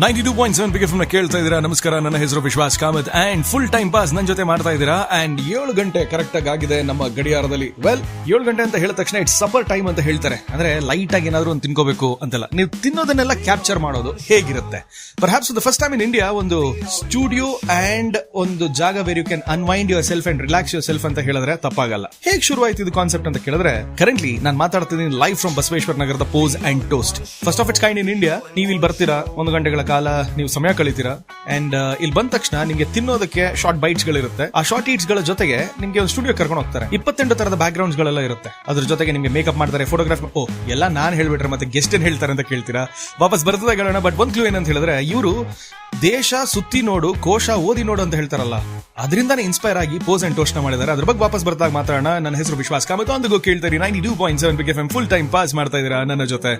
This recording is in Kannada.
92.7 ಬಿಗ್ ಎಫ್ಎಂ ಕೇಳ್ತಾ ಇದ್ದೀರಾ. ನಮಸ್ಕಾರ, ನನ್ನ ಹೆಸರು Vishwas Kamath and full time pass ನನ್ನ ಜೊತೆ ಮಾಡ್ತಾ ಇದ್ದೀರಾ. ಅಂಡ್ 7 ಗಂಟೆ ಕರೆಕ್ಟ್ ಆಗಿದೆ ನಮ್ಮ ಗಡಿಯಾರದಲ್ಲಿ. 7 ಗಂಟೆ ಅಂತ ಹೇಳಿದ ತಕ್ಷಣ ಇಟ್ಸ್ ಸಪರ್ ಟೈಮ್ ಅಂತ ಹೇಳ್ತಾರೆ. ಅಂದ್ರೆ ಲೈಟ್ ಆಗಿ ಏನಾದ್ರು ಒಂದು ತಿನ್ಕೋಬೇಕು ಅಂತಲ್ಲ, ನೀವು ತಿನ್ನೋದನ್ನೆಲ್ಲ ಕ್ಯಾಪ್ಚರ್ ಮಾಡೋದು ಹೇಗಿರುತ್ತೆ. Perhaps the first time in India ಒಂದು ಸ್ಟುಡಿಯೋ ಅಂಡ್ ಒಂದು ಜಾಗ where you can unwind yourself and relax yourself ಅಂತ ಹೇಳಿದ್ರೆ ತಪ್ಪಾಗಲ್ಲ. ಹೇಗೆ ಶುರುವಾಯ್ತು ಇದು ಕಾನ್ಸೆಪ್ಟ್ ಅಂತ ಕೇಳಿದ್ರೆ, ಕರೆಂಟ್ಲಿ ನಾನು ಮಾತಾಡ್ತಿದ್ದೀನಿ ಲೈವ್ ಫ್ರಮ್ ಬಸವೇಶ್ವರ ನಗರದ pose and toast, first of it's kind in India. ನೀವು ಇಲ್ಲಿ ಬರ್ತೀರಾ, 1 ಗಂಟೆಗಳ ಕಾಲ ನೀವು ಸಮಯ ಕಳಿತೀರಾ ಅಂಡ್ ಇಲ್ಲಿ ಬಂದ ತಕ್ಷಣ ನಿಮ್ಗೆ ತಿನ್ನೋದಕ್ಕೆ ಶಾರ್ಟ್ ಬೈಟ್ಸ್ ಗಳಿರುತ್ತೆ. ಆ ಶಾರ್ಟ್ ಈಟ್ಸ್ ಗಳ ಜೊತೆಗೆ ನಿಮ್ಗೆ ಒಂದು ಸ್ಟುಡಿಯೋ ಕರ್ಕೊಂಡು ಹೋಗ್ತಾರೆ. 28 ತರದ ಬ್ಯಾಕ್ ಗ್ರೌಂಡ್ಸ್ ಗಳೆಲ್ಲ ಇರುತ್ತೆ. ಅದ್ರ ಜೊತೆಗೆ ನಿಮ್ಗೆ ಮೇಕಪ್ ಮಾಡ್ತಾರೆ, ಫೋಟೋಗ್ರಾಫ್. ಎಲ್ಲ ನಾನ್ ಹೇಳ್ಬಿಟ್ರೆ ಮತ್ತೆ ಗೆಸ್ಟ್ ಏನ್ ಹೇಳ್ತಾರೆ ಅಂತ ಕೇಳ್ತೀರಾ. ವಾಪಸ್ ಬರ್ತದೆ ಹೇಳೋಣ. ಬಟ್ ಒಂದ್ ಕ್ಲೂ ಏನಂತ ಹೇಳಿದ್ರೆ, ಇವರು ದೇಶ ಸುತ್ತಿ ನೋಡು, ಕೋಶ ಓದಿ ನೋಡು ಅಂತ ಹೇಳ್ತಾರಲ್ಲ, ಅದರಿಂದಾನೇ ಇನ್ಸ್ಪೈರ್ ಆಗಿ ಪೋಸ್ ಅಂಡ್ ಟೋಸ್ಟ್ ಮಾಡಿದ್ದಾರೆ. ಅದ್ರ ಬಗ್ಗೆ ವಾಪಸ್ ಬರ್ತಾಗ ಮಾತಾಡೋಣ. ನನ್ನ ಹೆಸರು ವಿಶ್ವಾಸ್ ಕಾಮತ್. ಒಂದಿಗೂ ಕೇಳ್ತಾರೆ 92.7 big FM full time pass ಮಾಡ್ತಾ ಇದೀರಾ ನನ್ನ ಜೊತೆ.